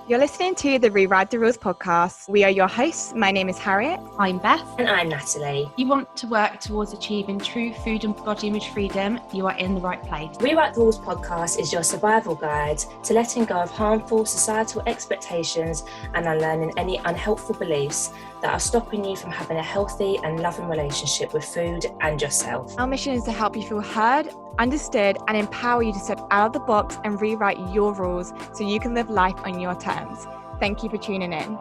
You're listening to the Rewrite the Rules podcast. We are your hosts. My name is Harriet. I'm Beth. And I'm Natalie. You want to work towards achieving true food and body image freedom? You are in the right place. Rewrite the Rules podcast is your survival guide to letting go of harmful societal expectations and unlearning any unhelpful beliefs that are stopping you from having a healthy and loving relationship with food and yourself. Our mission is to help you feel heard, understood, and empower you to step out of the box and rewrite your rules so you can live life on your terms. Thank you for tuning in.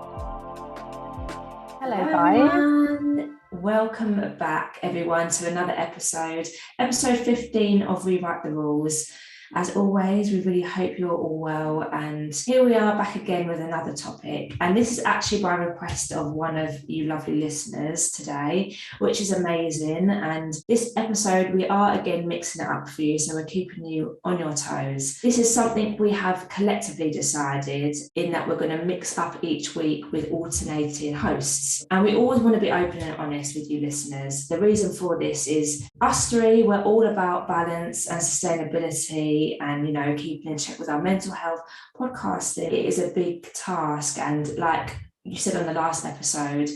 Hello, guys. Welcome back, everyone, to another episode 15 of Rewrite the Rules. As always, we really hope you're all well, and here we are back again with another topic, and this is actually by request of one of you lovely listeners today, which is amazing. And this episode we are again mixing it up for you, so we're keeping you on your toes. This is something we have collectively decided in that we're going to mix up each week with alternating hosts, and we always want to be open and honest with you listeners. The reason for this is us three, we're all about balance and sustainability and, you know, keeping in check with our mental health. Podcasting, it is a big task, and like you said on the last episode,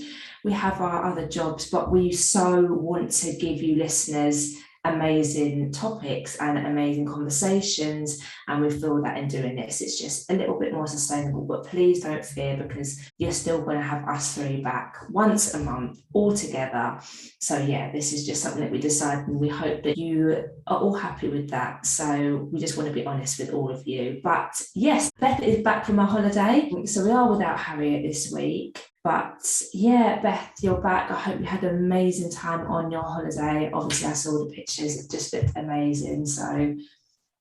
we have our other jobs, but we so want to give you listeners amazing topics and amazing conversations, and we feel that in doing this it's just a little bit more sustainable. But please don't fear, because you're still going to have us three back once a month all together. So yeah, this is just something that we decided, and we hope that you are all happy with that. So we just want to be honest with all of you. But yes, Beth is back from her holiday, so we are without Harriet this week. But yeah, Beth, you're back. I hope you had an amazing time on your holiday. Obviously, I saw the pictures. It just looked amazing. So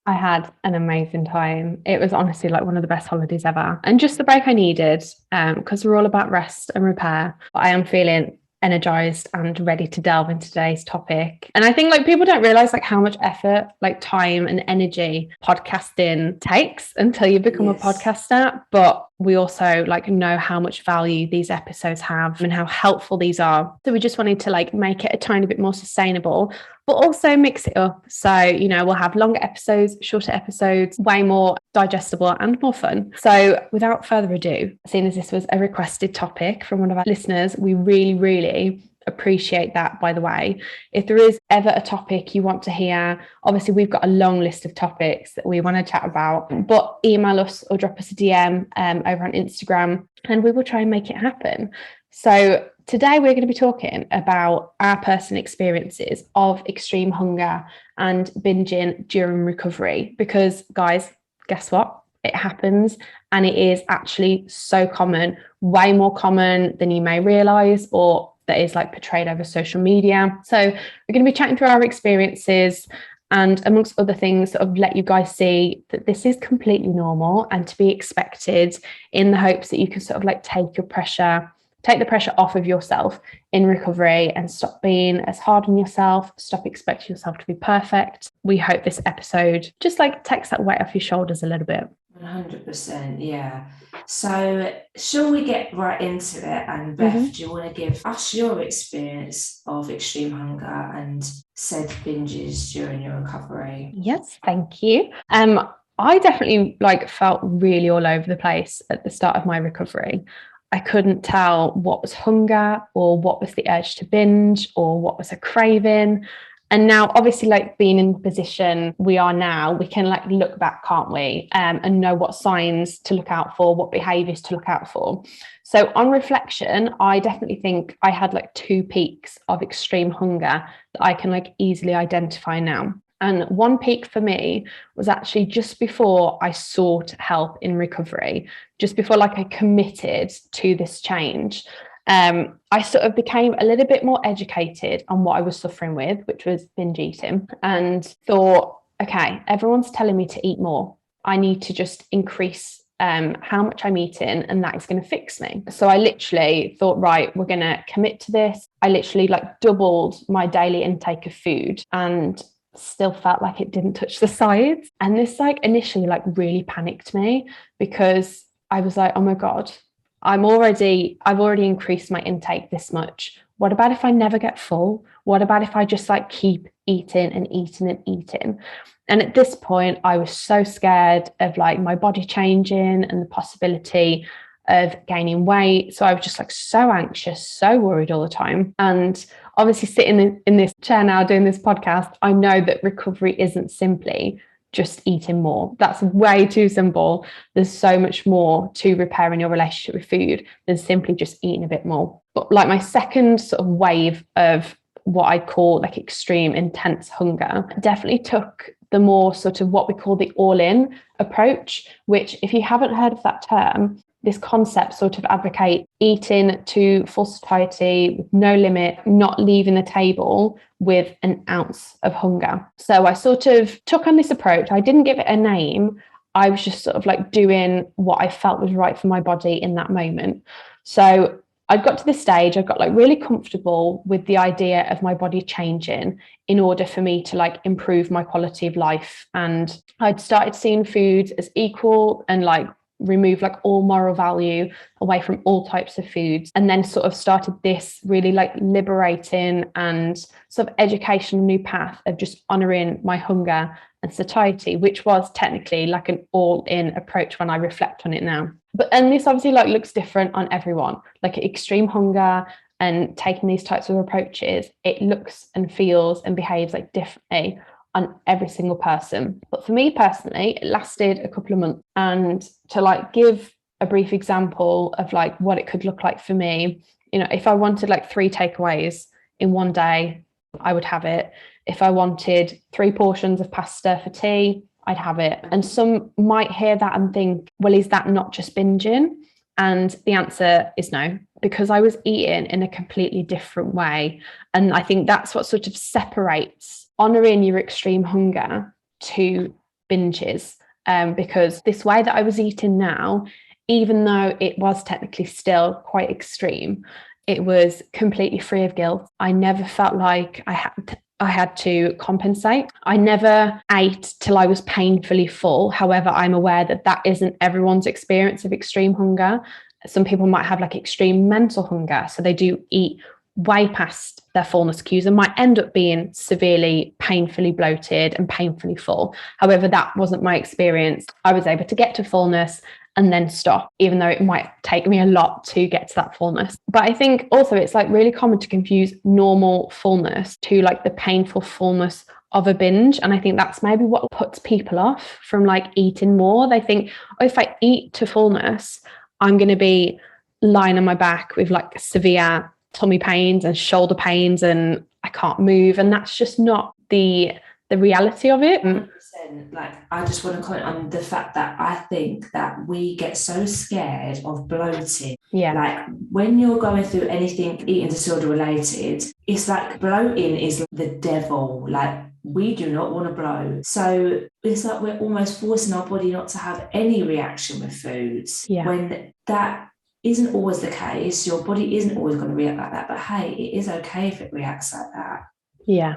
I had an amazing time. It was honestly like one of the best holidays ever. And just the break I needed, because we're all about rest and repair. But I am feeling energized and ready to delve into today's topic. And I think like people don't realize like how much effort, like time and energy podcasting takes until you become a podcaster. But we also like know how much value these episodes have and how helpful these are. So we just wanted to like make it a tiny bit more sustainable, but also mix it up. So, you know, we'll have longer episodes, shorter episodes, way more digestible and more fun. So without further ado, seeing as this was a requested topic from one of our listeners, we really appreciate that, by the way. If there is ever a topic you want to hear, obviously we've got a long list of topics that we want to chat about, but email us or drop us a DM over on Instagram, and we will try and make it happen. So today we're going to be talking about our personal experiences of extreme hunger and binging during recovery, because guys, guess what? It happens, and it is actually so common, way more common than you may realize, or that is like portrayed over social media. So we're going to be chatting through our experiences, and amongst other things sort of let you guys see that this is completely normal and to be expected, in the hopes that you can sort of like take the pressure off of yourself in recovery and stop being as hard on yourself, stop expecting yourself to be perfect. We hope this episode just like takes that weight off your shoulders a little bit. 100%, yeah. So shall we get right into it? And Beth, do you want to give us your experience of extreme hunger and said binges during your recovery? Yes, thank you. I definitely like felt really all over the place at the start of my recovery. I couldn't tell what was hunger or what was the urge to binge or what was a craving. And now, obviously, like being in the position we are now, we can like look back, can't we? And know what signs to look out for, what behaviours to look out for. So on reflection, I definitely think I had like 2 peaks of extreme hunger that I can like easily identify now. And one peak for me was actually just before I sought help in recovery, just before like I committed to this change. I sort of became a little bit more educated on what I was suffering with, which was binge eating, and thought, okay, everyone's telling me to eat more. I need to just increase how much I'm eating, and that is going to fix me. So I literally thought, right, we're going to commit to this. I literally like doubled my daily intake of food, and still felt like it didn't touch the sides. And this like initially like really panicked me, because I was like, oh my God, I've already increased my intake this much. What about if I never get full? What about if I just like keep eating and eating and eating? And at this point, I was so scared of like my body changing and the possibility of gaining weight. So I was just like so anxious, so worried all the time. And obviously sitting in this chair now doing this podcast, I know that recovery isn't simply just eating more. That's way too simple. There's so much more to repairing your relationship with food than simply just eating a bit more. But like my second sort of wave of what I call like extreme intense hunger definitely took the more sort of what we call the all-in approach, which if you haven't heard of that term, this concept sort of advocate eating to full satiety with no limit, not leaving the table with an ounce of hunger. So I sort of took on this approach. I didn't give it a name. I was just sort of like doing what I felt was right for my body in that moment. So I got to this stage, I got like really comfortable with the idea of my body changing in order for me to like improve my quality of life. And I'd started seeing food as equal and like remove like all moral value away from all types of foods, and then sort of started this really like liberating and sort of educational new path of just honoring my hunger and satiety, which was technically like an all-in approach when I reflect on it now. And this obviously like looks different on everyone, like extreme hunger and taking these types of approaches, it looks and feels and behaves like differently on every single person. But for me personally, it lasted a couple of months. And to like give a brief example of like what it could look like for me, you know, if I wanted like 3 takeaways in one day, I would have it. If I wanted 3 portions of pasta for tea, I'd have it. And some might hear that and think, well, is that not just binging? And the answer is no, because I was eating in a completely different way. And I think that's what sort of separates honouring your extreme hunger to binges. Because this way that I was eating now, even though it was technically still quite extreme, it was completely free of guilt. I never felt like I had to compensate. I never ate till I was painfully full. However, I'm aware that that isn't everyone's experience of extreme hunger. Some people might have like extreme mental hunger, so they do eat way past their fullness cues and might end up being severely painfully bloated and painfully full. However, that wasn't my experience. I was able to get to fullness and then stop, even though it might take me a lot to get to that fullness. But I think also it's like really common to confuse normal fullness to like the painful fullness of a binge. And I think that's maybe what puts people off from like eating more. They think, oh, if I eat to fullness, I'm going to be lying on my back with like severe tummy pains and shoulder pains and I can't move. And that's just not the reality of it. 100%. Like, I just want to comment on the fact that I think that we get so scared of bloating. Yeah. Like when you're going through anything eating disorder related, it's like bloating is the devil. Like we do not want to bloat. So it's like we're almost forcing our body not to have any reaction with foods. Yeah. When that isn't always the case. Your body isn't always going to react like that. But hey, it is okay if it reacts like that. Yeah.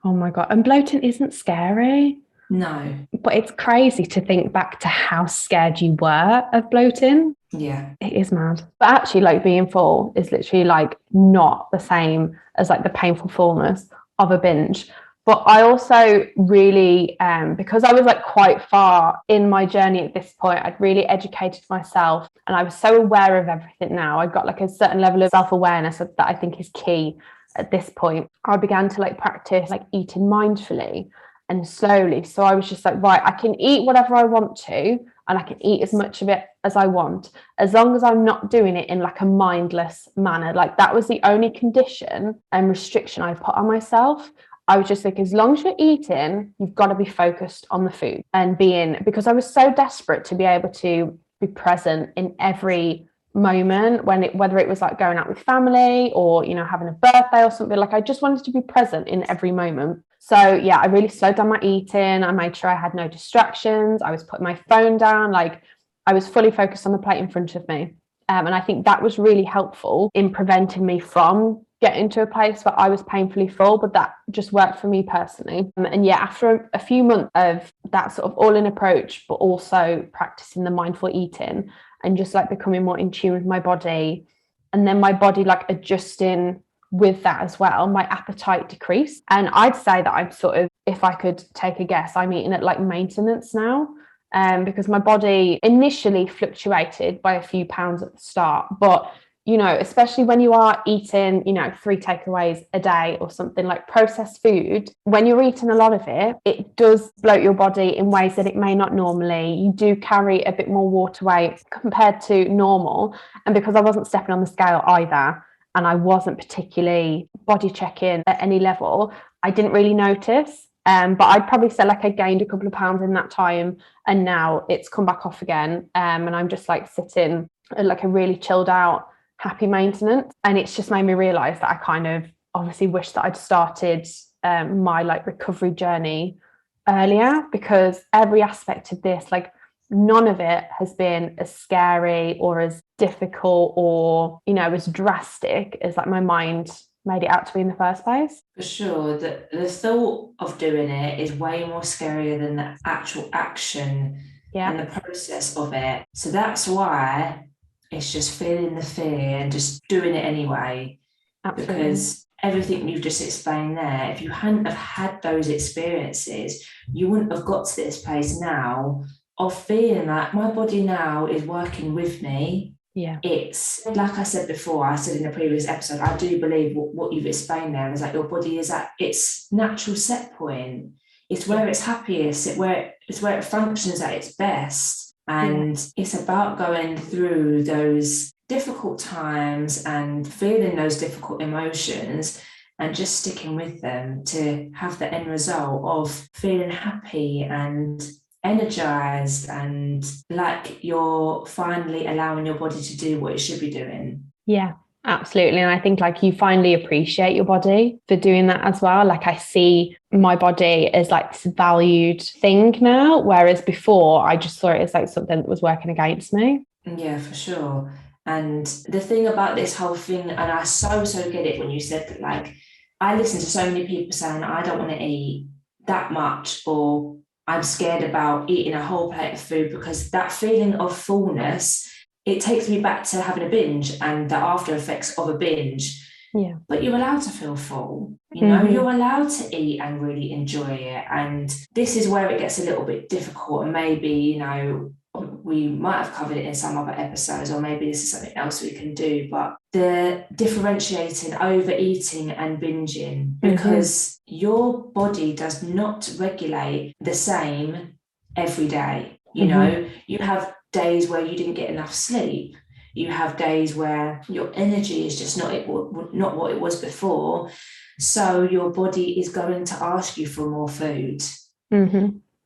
Oh my God. And bloating isn't scary. No. But it's crazy to think back to how scared you were of bloating. Yeah. It is mad. But actually, like being full is literally like not the same as like the painful fullness of a binge. But I also really, because I was like quite far in my journey at this point, I'd really educated myself and I was so aware of everything now. I got like a certain level of self-awareness that I think is key at this point. I began to like practice like eating mindfully and slowly. So I was just like, right, I can eat whatever I want to and I can eat as much of it as I want, as long as I'm not doing it in like a mindless manner. Like that was the only condition and restriction I put on myself. I was just like, as long as you're eating, you've got to be focused on the food and because I was so desperate to be able to be present in every moment whether it was like going out with family or, you know, having a birthday or something. Like I just wanted to be present in every moment. So yeah, I really slowed down my eating. I made sure I had no distractions. I was putting my phone down. Like I was fully focused on the plate in front of me. And I think that was really helpful in preventing me from getting to a place where I was painfully full, but that just worked for me personally. And yeah, after a few months of that sort of all-in approach, but also practicing the mindful eating and just like becoming more in tune with my body, and then my body like adjusting with that as well, my appetite decreased. And I'd say that I'm sort of, if I could take a guess, I'm eating at like maintenance now. Because my body initially fluctuated by a few pounds at the start, but you know, especially when you are eating, you know, 3 takeaways a day or something, like processed food, when you're eating a lot of it, it does bloat your body in ways that it may not normally. You do carry a bit more water weight compared to normal. And because I wasn't stepping on the scale either, and I wasn't particularly body checking at any level, I didn't really notice. But I'd probably say like I gained a couple of pounds in that time, and now it's come back off again. And I'm just like sitting at like a really chilled out, happy maintenance. And it's just made me realize that I kind of obviously wish that I'd started my like recovery journey earlier, because every aspect of this, like none of it has been as scary or as difficult or, you know, as drastic as like my mind made it out to be in the first place. For sure, the thought of doing it is way more scarier than the actual action and the process of it. So that's why it's just feeling the fear and just doing it anyway. Absolutely. Because everything you've just explained there, if you hadn't have had those experiences, you wouldn't have got to this place now of feeling like my body now is working with me. Yeah, it's like I said before, I said in the previous episode, I do believe what you've explained there is that your body is at its natural set point. It's where it's happiest, it's where it functions at its best. And it's about going through those difficult times and feeling those difficult emotions and just sticking with them to have the end result of feeling happy and energized and like you're finally allowing your body to do what it should be doing. Yeah, absolutely. And I think like you finally appreciate your body for doing that as well. Like I see my body as like this valued thing now, whereas before I just saw it as like something that was working against me. Yeah, for sure. And the thing about this whole thing, and I so get it when you said that, like I listen to so many people saying I don't want to eat that much, or I'm scared about eating a whole plate of food, because that feeling of fullness, it takes me back to having a binge and the after effects of a binge. Yeah. But you're allowed to feel full, you know, you're allowed to eat and really enjoy it. And this is where it gets a little bit difficult. And maybe, you know, we might have covered it in some other episodes, or maybe this is something else we can do, but the differentiating overeating and binging, because your body does not regulate the same every day. You know, you have days where you didn't get enough sleep. You have days where your energy is just not what it was before. So your body is going to ask you for more food.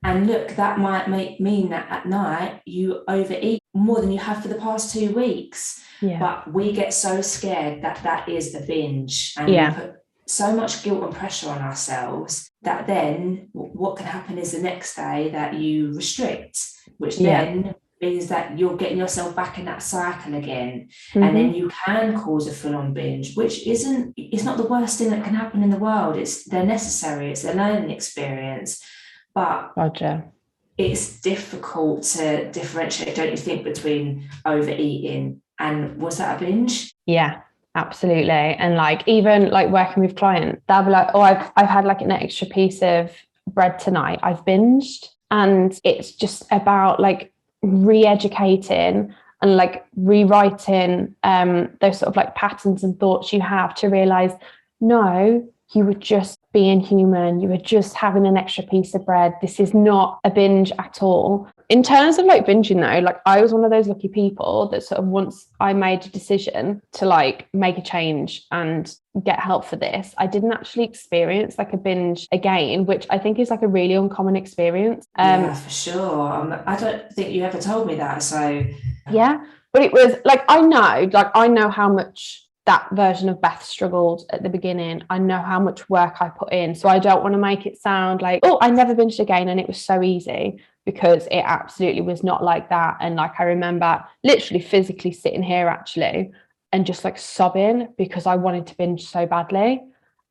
And look, that might mean that at night you overeat more than you have for the past 2 weeks. Yeah. But we get so scared that is the binge. And we put so much guilt and pressure on ourselves that then what can happen is the next day that you restrict, which then means that you're getting yourself back in that cycle again. And then you can cause a full-on binge, which it's not the worst thing that can happen in the world. They're necessary. It's a learning experience. But it's difficult to differentiate, don't you think, between overeating and was that a binge? Yeah, absolutely. And like even like working with clients, they'll be like, oh, I've had like an extra piece of bread tonight, I've binged. And it's just about like re-educating and like rewriting those sort of like patterns and thoughts you have to realize, no, you were just being human. You were just having an extra piece of bread. This is not a binge at all. In terms of like binging though, like I was one of those lucky people that sort of once I made a decision to like make a change and get help for this, I didn't actually experience like a binge again, which I think is like a really uncommon experience. Yeah, for sure. I don't think you ever told me that. So yeah, but it was like, I know how much that version of Beth struggled at the beginning. I know how much work I put in. So I don't want to make it sound like, oh, I never binged again and it was so easy, because it absolutely was not like that. And like, I remember literally physically sitting here actually and just like sobbing because I wanted to binge so badly.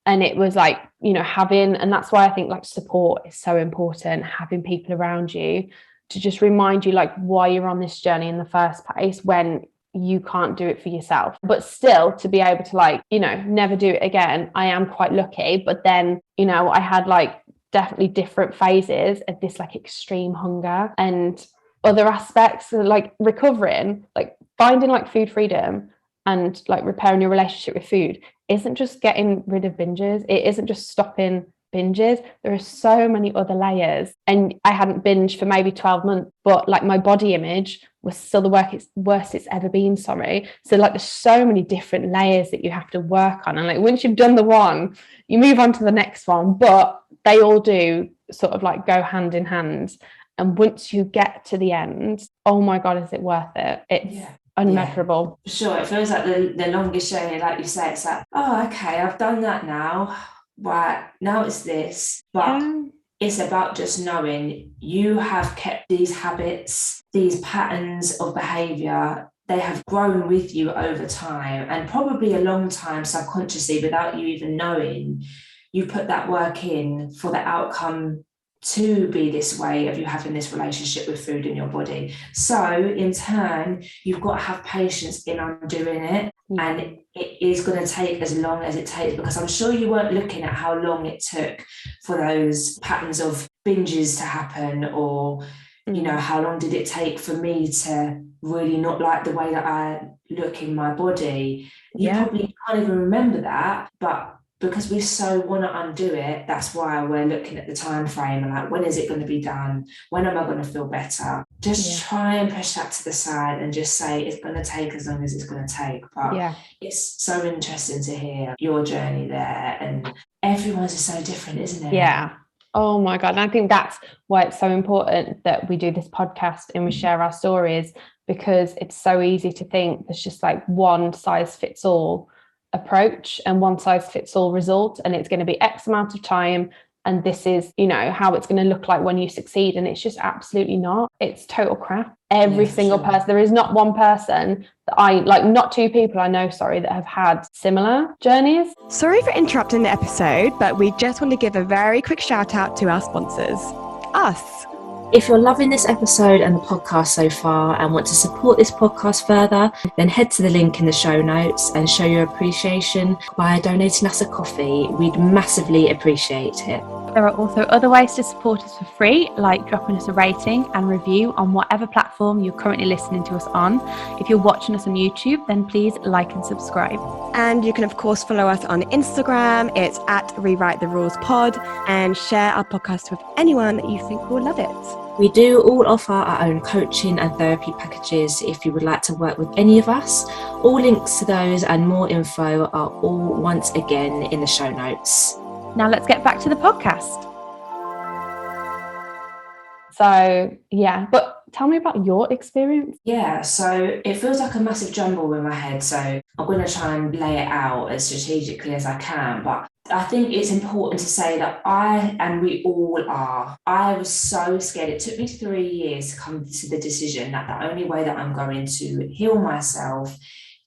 And it was like, you know, and that's why I think like support is so important, having people around you to just remind you like why you're on this journey in the first place, when you can't do it for yourself. But still, to be able to like, you know, never do it again, I am quite lucky. But then, you know, I had like definitely different phases of this like extreme hunger and other aspects of like recovering, like finding like food freedom and like repairing your relationship with food isn't just getting rid of binges. It isn't just stopping binges. There are so many other layers. And I hadn't binged for maybe 12 months, but like my body image was still the worst it's ever been, sorry. So like there's so many different layers that you have to work on. And like once you've done the one, you move on to the next one, but they all do sort of like go hand in hand. And once you get to the end, oh my God, is it worth it? It's unmeasurable. Yeah, sure. It feels like the longest journey, like you say, it's like, oh, okay, I've done that now. Right, now it's this. But it's about just knowing you have kept these habits, these patterns of behavior. They have grown with you over time, and probably a long time subconsciously without you even knowing. You put that work in for the outcome to be this way of you having this relationship with food in your body. So in turn, you've got to have patience in undoing it. And it is going to take as long as it takes, because I'm sure you weren't looking at how long it took for those patterns of binges to happen, or, you know, how long did it take for me to really not like the way that I look in my body. You probably can't even remember that, but because we so want to undo it, that's why we're looking at the time frame and like, when is it going to be done? When am I going to feel better? Just try and push that to the side and just say it's going to take as long as it's going to take. But it's so interesting to hear your journey there, and everyone's is so different, isn't it? Yeah. Oh my God. And I think that's why it's so important that we do this podcast and we share our stories, because it's so easy to think there's just like one size fits all approach and one size fits all result, and it's going to be X amount of time, and this is, you know, how it's going to look like when you succeed. And it's just absolutely not. It's total crap. Every single person, there is not one person that I like, not two people I know, sorry, that have had similar journeys. Sorry for interrupting the episode, but we just want to give a very quick shout out to our sponsors, us. If you're loving this episode and the podcast so far and want to support this podcast further, then head to the link in the show notes and show your appreciation by donating us a coffee. We'd massively appreciate it. There are also other ways to support us for free, like dropping us a rating and review on whatever platform you're currently listening to us on. If you're watching us on YouTube, then please like and subscribe. And you can, of course, follow us on Instagram. It's at Rewrite the Rules Pod, and share our podcast with anyone that you think will love it. We do all offer our own coaching and therapy packages if you would like to work with any of us. All links to those and more info are all once again in the show notes. Now let's get back to the podcast. So, yeah, but tell me about your experience. Yeah, so it feels like a massive jumble in my head. So I'm going to try and lay it out as strategically as I can. But I think it's important to say that we all are. I was so scared. It took me 3 years to come to the decision that the only way that I'm going to heal myself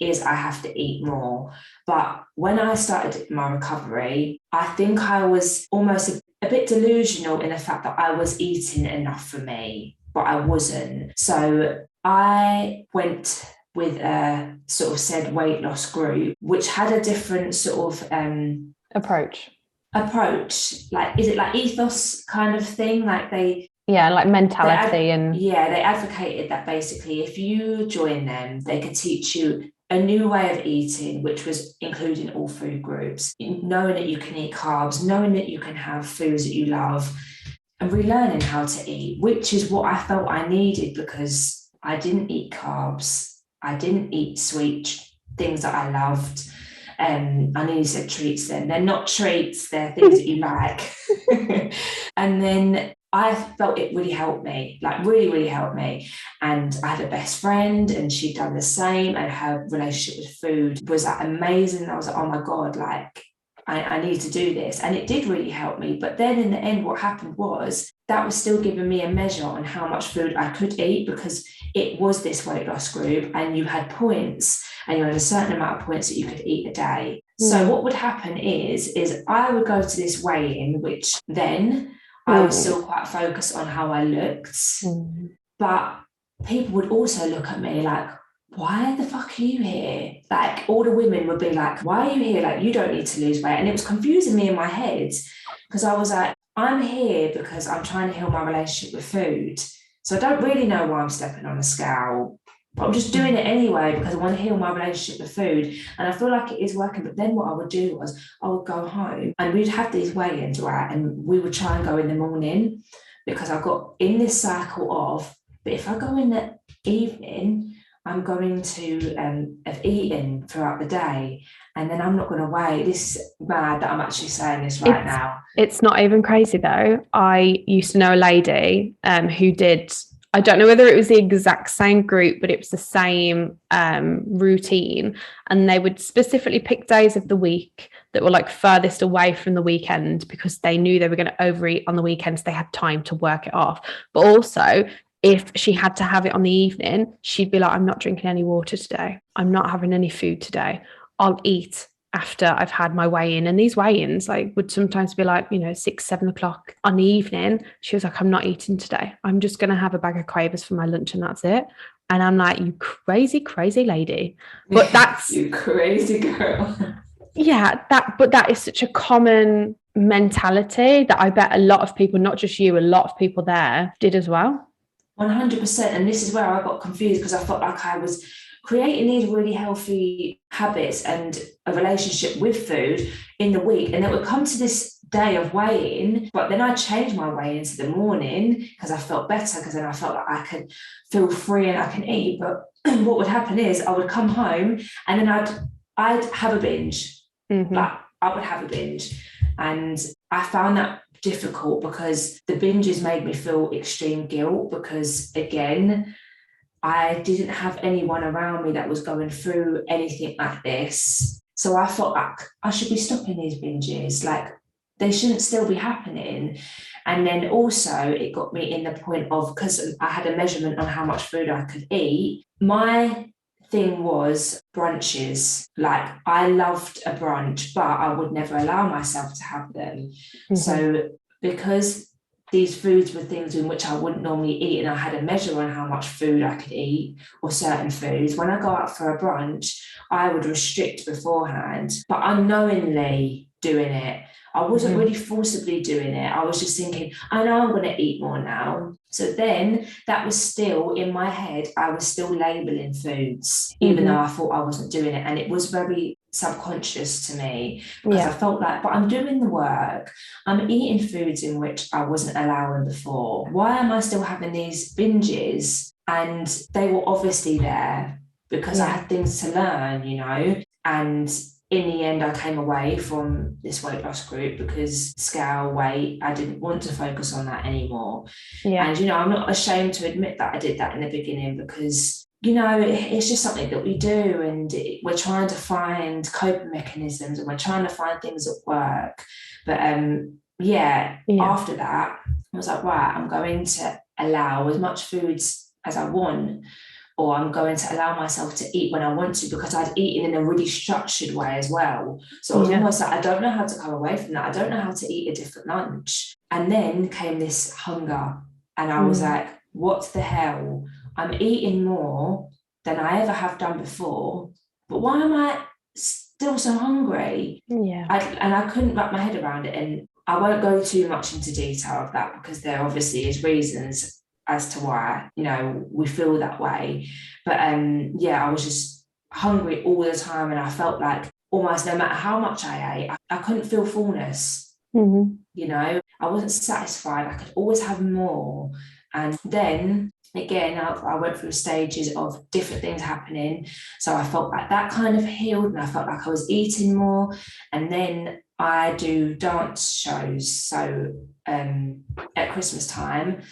is I have to eat more. But when I started my recovery, I think I was almost a bit delusional in the fact that I was eating enough for me, but I wasn't. So I went with a sort of said weight loss group, which had a different sort of approach. Like, is it like ethos kind of thing? Like like mentality they advocated that basically if you join them, they could teach you a new way of eating, which was including all food groups, knowing that you can eat carbs, knowing that you can have foods that you love, and relearning how to eat, which is what I felt I needed, because I didn't eat carbs. I didn't eat sweet things that I loved. I know you said treats then. They're not treats, they're things that you like. And then I felt it really helped me, like really, really helped me. And I had a best friend and she'd done the same, and her relationship with food was like amazing. I was like, oh my God, like I need to do this. And it did really help me. But then in the end, what happened was that was still giving me a measure on how much food I could eat, because it was this weight loss group and you had points, and you had a certain amount of points that you could eat a day. So what would happen is I would go to this weigh-in, which then I was still quite focused on how I looked. But people would also look at me like, why the fuck are you here? Like, all the women would be like, why are you here? Like, you don't need to lose weight. And it was confusing me in my head, because I was like, I'm here because I'm trying to heal my relationship with food. So I don't really know why I'm stepping on a scale, but I'm just doing it anyway because I want to heal my relationship with food. And I feel like it is working. But then what I would do was I would go home and we'd have these weigh-ins, right? And we would try and go in the morning, because I got in this cycle of, but if I go in the evening, I'm going to have eaten throughout the day, and then I'm not going to weigh. This is mad that I'm actually saying this right now. It's not even crazy though. I used to know a lady who did, I don't know whether it was the exact same group, but it was the same routine. And they would specifically pick days of the week that were like furthest away from the weekend, because they knew they were going to overeat on the weekends. They had time to work it off. But also, if she had to have it on the evening, she'd be like, I'm not drinking any water today. I'm not having any food today. I'll eat after I've had my weigh-in. And these weigh-ins like would sometimes be like, 6-7 o'clock on the evening. She was like, I'm not eating today. I'm just going to have a bag of Quavers for my lunch and that's it. And I'm like, you crazy lady. But that's you crazy girl. Yeah, that is such a common mentality that I bet a lot of people, not just you, a lot of people there did as well. 100%. And this is where I got confused, because I felt like I was creating these really healthy habits and a relationship with food in the week. And it would come to this day of weighing, but then I changed my weigh into the morning because I felt better, because then I felt like I could feel free and I can eat. But what would happen is I would come home and then I'd have a binge. Mm-hmm. Like, I would have a binge. And I found that difficult because the binges made me feel extreme guilt, because again, I didn't have anyone around me that was going through anything like this. So I felt like I should be stopping these binges. Like, they shouldn't still be happening. And then also it got me in the point of, because I had a measurement on how much food I could eat, my thing was brunches. Like, I loved a brunch, but I would never allow myself to have them. Mm-hmm. So because these foods were things in which I wouldn't normally eat, and I had a measure on how much food I could eat, or certain foods, when I go out for a brunch, I would restrict beforehand, but unknowingly doing it. I wasn't really forcibly doing it. I was just thinking, I know I'm going to eat more now. So then that was still in my head. I was still labeling foods, even though I thought I wasn't doing it. And it was very subconscious to me, because I felt like, but I'm doing the work. I'm eating foods in which I wasn't allowing before. Why am I still having these binges? And they were obviously there because I had things to learn, and in the end, I came away from this weight loss group because scale, weight, I didn't want to focus on that anymore. Yeah. And, I'm not ashamed to admit that I did that in the beginning, because, it's just something that we do, and we're trying to find coping mechanisms, and we're trying to find things that work. But after that, I was like, right, I'm going to allow as much foods as I want, or I'm going to allow myself to eat when I want to, because I'd eaten in a really structured way as well. So it was almost like, I don't know how to come away from that. I don't know how to eat a different lunch. And then came this hunger, and I was like, what the hell? I'm eating more than I ever have done before, but why am I still so hungry? Yeah. I couldn't wrap my head around it. And I won't go too much into detail of that, because there obviously is reasons as to why, we feel that way. But I was just hungry all the time, and I felt like almost no matter how much I ate, I couldn't feel fullness. I wasn't satisfied. I could always have more. And then again, I went through stages of different things happening. So I felt like that kind of healed, and I felt like I was eating more. And then I do dance shows, so at Christmas time,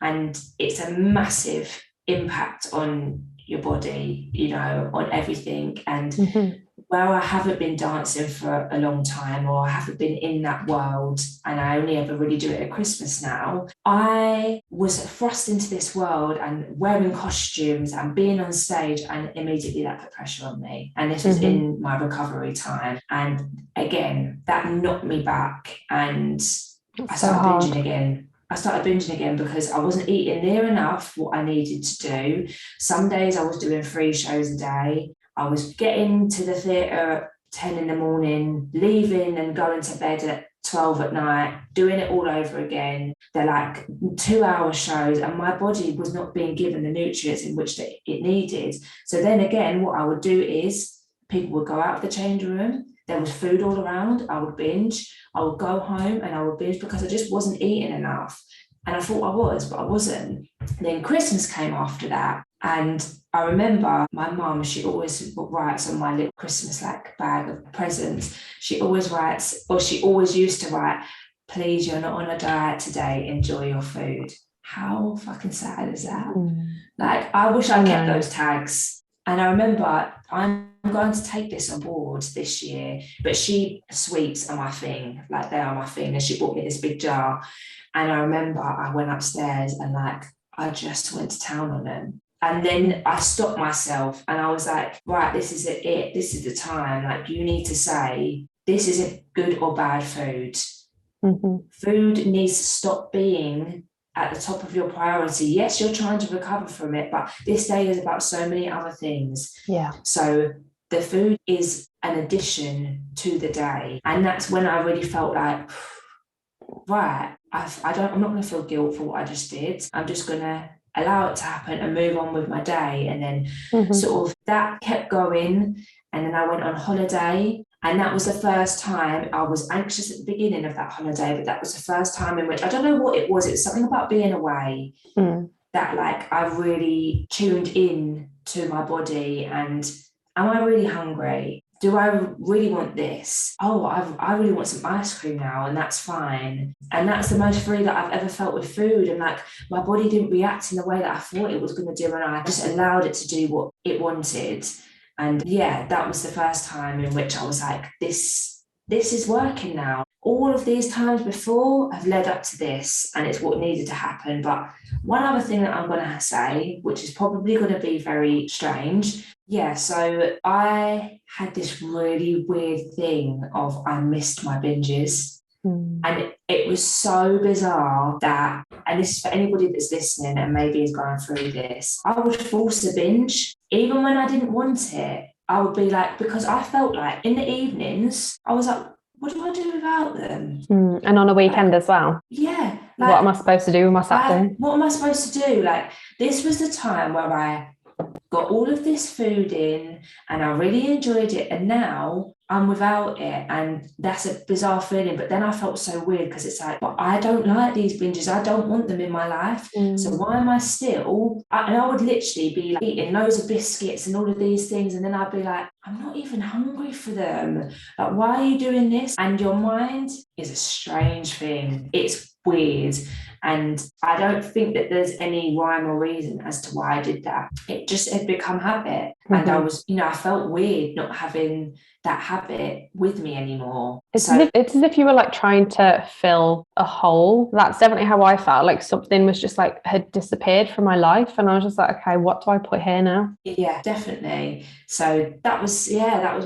and it's a massive impact on your body, on everything. And where I haven't been dancing for a long time, or I haven't been in that world, and I only ever really do it at Christmas now, I was thrust into this world and wearing costumes and being on stage, and immediately that put pressure on me. And this was in my recovery time. And again, that knocked me back, and I started binging again. I started binging again because I wasn't eating near enough what I needed to do. Some days I was doing 3 shows a day. I was getting to the theatre at 10 in the morning, leaving and going to bed at 12 at night, doing it all over again. They're like 2-hour shows, and my body was not being given the nutrients in which it needed. So then again, what I would do is people would go out of the change room. There was food all around. I would binge. I would go home and I would binge because I just wasn't eating enough. And I thought I was, but I wasn't. Then Christmas came after that. And I remember my mum, she always writes on my little Christmas like bag of presents. She always writes, or she always used to write, please, you're not on a diet today, enjoy your food. How fucking sad is that? Like, I wish I kept those tags. And I remember I'm going to take this on board this year, but sweets are my thing, like they are my thing. And she bought me this big jar. And I remember I went upstairs and like, I just went to town on them. And then I stopped myself and I was like, right, this is it. This is the time. Like, you need to say, this isn't good or bad food. Food needs to stop being at the top of your priority. Yes, you're trying to recover from it, but this day is about so many other things. Yeah. So the food is an addition to the day. And that's when I really felt like, right, I'm not going to feel guilt for what I just did. I'm just going to allow it to happen and move on with my day. And then sort of that kept going. And then I went on holiday. And that was the first time. I was anxious at the beginning of that holiday, but that was the first time in which, I don't know what it was something about being away that like I really tuned in to my body. And am I really hungry? Do I really want this? Oh, I really want some ice cream now, and that's fine. And that's the most free that I've ever felt with food. And like, my body didn't react in the way that I thought it was going to do, and I just allowed it to do what it wanted. And yeah, that was the first time in which I was like, this is working now. All of these times before have led up to this, and it's what needed to happen. But one other thing that I'm going to say, which is probably going to be very strange. Yeah, so I had this really weird thing of I missed my binges. And it was so bizarre that, and this is for anybody that's listening and maybe is going through this, I would force a binge, even when I didn't want it. I would be like, because I felt like in the evenings, I was like, what do I do without them? And on a weekend as well. Yeah. Like, what am I supposed to do with my Saturday? What am I supposed to do? Like, this was the time where I got all of this food in and I really enjoyed it, and now I'm without it, and that's a bizarre feeling. But then I felt so weird because it's like, but I don't like these binges, I don't want them in my life, so why am I still, and I would literally be like eating loads of biscuits and all of these things, and then I'd be like, I'm not even hungry for them, like, why are you doing this? And your mind is a strange thing, it's weird. And I don't think that there's any rhyme or reason as to why I did that. It just had become habit. And I was, I felt weird not having that habit with me anymore. It's as if you were like trying to fill a hole. That's definitely how I felt. Like something was just like had disappeared from my life. And I was just like, okay, what do I put here now? Yeah, definitely. So that was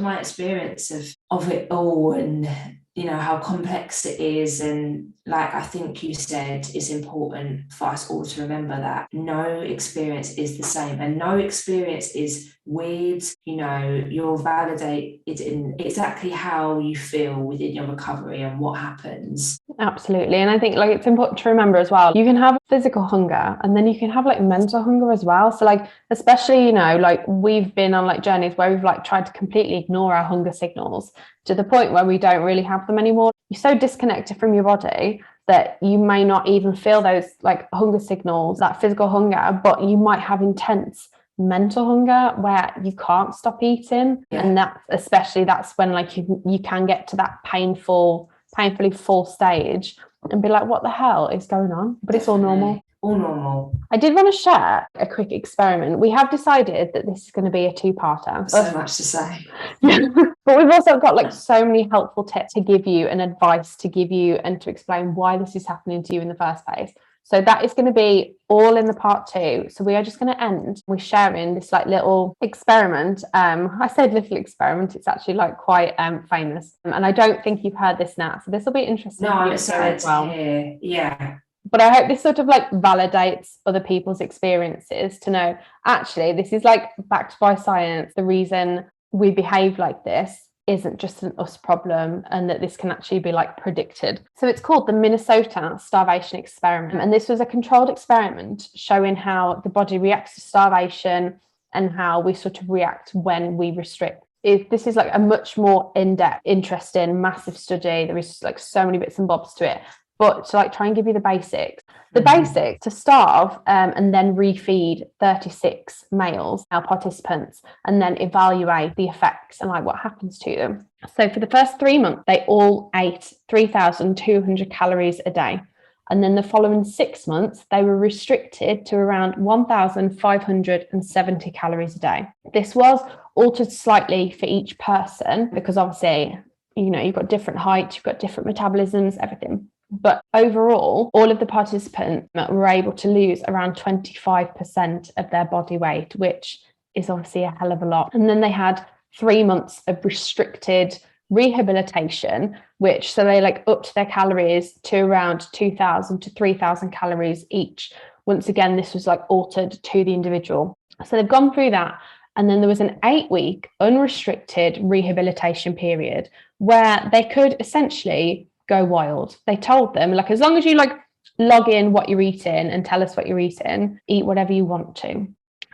my experience of it all, and how complex it is. And like I think you said, it's important for us all to remember that no experience is the same, and no experience is weird. You're validated in exactly how you feel within your recovery and what happens. Absolutely. And I think like it's important to remember as well, you can have physical hunger and then you can have like mental hunger as well. So like, especially, like we've been on like journeys where we've like tried to completely ignore our hunger signals to the point where we don't really have them anymore. You're so disconnected from your body that you may not even feel those like hunger signals, that physical hunger, but you might have intense mental hunger where you can't stop eating. And that's when like you can get to that painfully full stage and be like, what the hell is going on? But it's all normal. All normal. I did want to share a quick experiment. We have decided that this is going to be a 2-parter. So much to say. But we've also got like so many helpful tips to give you and advice to give you and to explain why this is happening to you in the first place. So that is going to be all in the part 2. So we are just going to end with sharing this like little experiment. I said little experiment, it's actually like quite famous. And I don't think you've heard this now. So this will be interesting. No, I'm excited to hear. Yeah. But I hope this sort of like validates other people's experiences to know, actually, this is like backed by science. The reason we behave like this isn't just an us problem, and that this can actually be like predicted. So it's called the Minnesota Starvation Experiment. And this was a controlled experiment showing how the body reacts to starvation and how we sort of react when we restrict. This is like a much more in-depth, interesting, massive study. There is like so many bits and bobs to it. But to like try and give you the basics. The basics, to starve and then refeed 36 male participants and then evaluate the effects and like what happens to them. So for the first 3 months, they all ate 3,200 calories a day. And then the following 6 months, they were restricted to around 1,570 calories a day. This was altered slightly for each person because obviously, you know, you've got different heights, you've got different metabolisms, everything. But overall, all of the participants were able to lose around 25% of their body weight, which is obviously a hell of a lot. And then they had 3 months of restricted rehabilitation, which so they like upped their calories to around 2,000 to 3,000 calories each. Once again, this was like altered to the individual. So they've gone through that. And then there was an 8-week unrestricted rehabilitation period where they could essentially go wild. They told them, like, as long as you like log in what you're eating and tell us what you're eating, eat whatever you want to.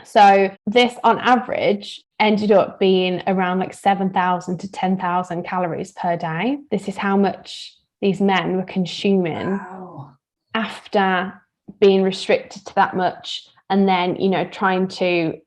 So this on average ended up being around like 7,000 to 10,000 calories per day. This is how much these men were consuming after being restricted to that much. And then, you know, trying to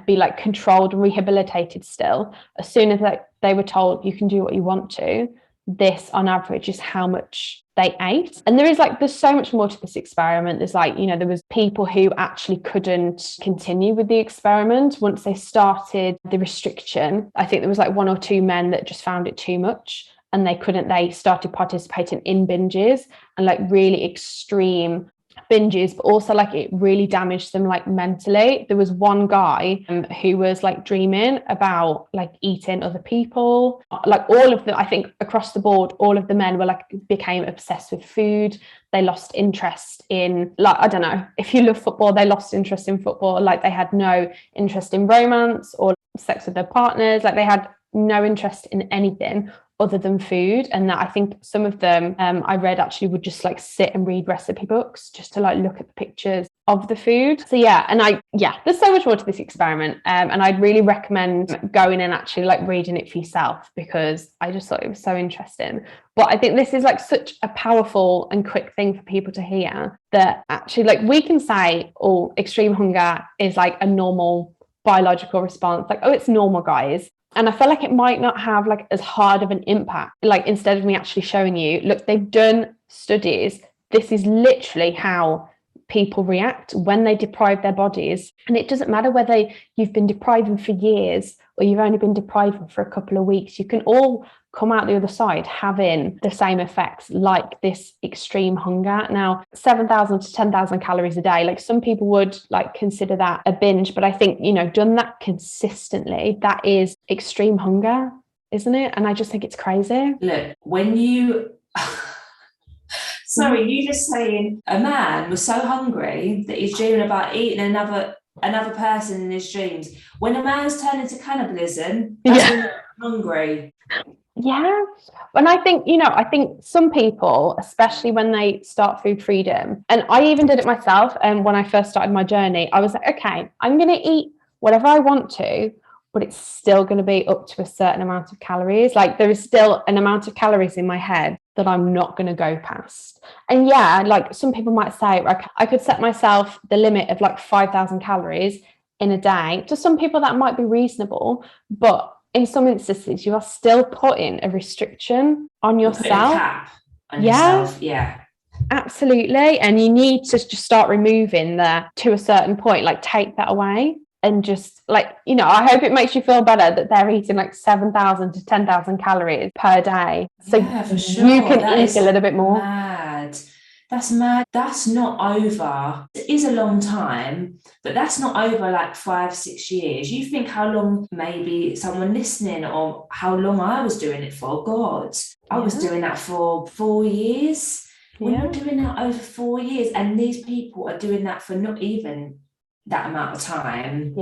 be like controlled and rehabilitated still. As soon as they were told you can do what you want to, this on average is how much they ate. And there's so much more to this experiment. There's like, you know, there was people who actually couldn't continue with the experiment once they started the restriction. I think there was like 1 or 2 men that just found it too much and they started participating in binges and like really extreme binges, but also like it really damaged them like mentally. There was one guy who was like dreaming about like eating other people. Like all of them, I think across the board, all of the men were like became obsessed with food. They lost interest in, like, I don't know, if you love football, they lost interest in football. Like they had no interest in romance or sex with their partners. Like they had no interest in anything other than food. And that I think some of them I read actually would just like sit and read recipe books just to like look at the pictures of the food. So there's so much more to this experiment, and I'd really recommend going and actually like reading it for yourself because I just thought it was so interesting. But I think this is like such a powerful and quick thing for people to hear, that actually like we can say, oh, extreme hunger is like a normal biological response, like, oh, it's normal, guys. And I feel like it might not have like as hard of an impact. Like instead of me actually showing you, look, they've done studies. This is literally how people react when they deprive their bodies. And it doesn't matter whether you've been depriving for years or you've only been depriving for a couple of weeks. You can all come out the other side having the same effects, like this extreme hunger. Now, 7,000 to 10,000 calories a day, like some people would like consider that a binge, but I think, you know, done that consistently, that is extreme hunger, isn't it? And I just think it's crazy. Look, when you sorry, you just saying a man was so hungry that he's dreaming about eating another person in his dreams. When a man's turned into cannibalism, that's when they're hungry. Yeah. And I think some people, especially when they start food freedom, and I even did it myself. And when I first started my journey, I was like, okay, I'm going to eat whatever I want to, but it's still going to be up to a certain amount of calories. Like there is still an amount of calories in my head that I'm not going to go past. And yeah, like some people might say, like, I could set myself the limit of like 5,000 calories in a day. To some people that might be reasonable, but in some instances, you are still putting a restriction on yourself. Put a cap on yourself. Yeah, absolutely. And you need to just start removing that to a certain point, like take that away and just like, you know, I hope it makes you feel better that they're eating like 7,000 to 10,000 calories per day. So yeah, for sure. You can eat a little bit more. Mad. That's mad. That's not over. It is a long time, but that's not over like 5-6 years. You think how long maybe someone listening, or how long I was doing it for. God, I was doing that for 4 years. when you're doing that over 4 years, and these people are doing that for not even that amount of time,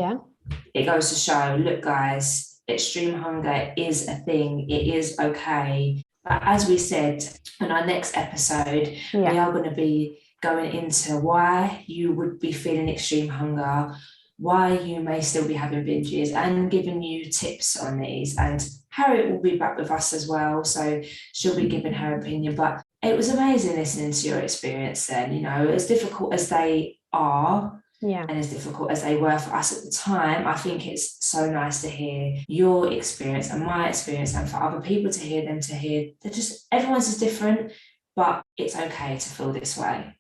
it goes to show, look guys, extreme hunger is a thing. It is okay. But as we said in our next episode, we are going to be going into why you would be feeling extreme hunger, why you may still be having binges, and giving you tips on these. And Harriet will be back with us as well, so she'll be giving her opinion. But it was amazing listening to your experience then, you know, as difficult as they are, and as difficult as they were for us at the time. I think it's so nice to hear your experience and my experience, and for other people to hear them, to hear that just everyone's is different, but it's okay to feel this way.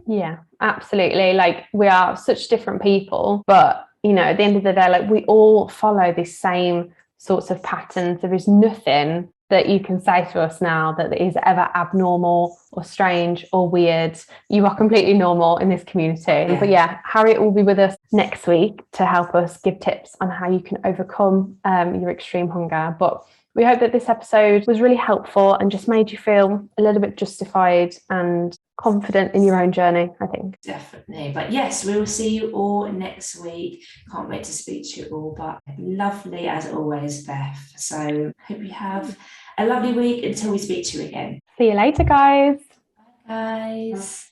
Yeah, absolutely. Like, we are such different people, but you know, at the end of the day, like, we all follow these same sorts of patterns. There is nothing that you can say to us now that is ever abnormal or strange or weird. You are completely normal in this community. But Harriet will be with us next week to help us give tips on how you can overcome your extreme hunger. But we hope that this episode was really helpful and just made you feel a little bit justified and confident in your own journey, I think. Definitely. But yes, we will see you all next week. Can't wait to speak to you all. But lovely as always, Beth. So hope you have a lovely week until we speak to you again. See you later, guys. Bye, guys.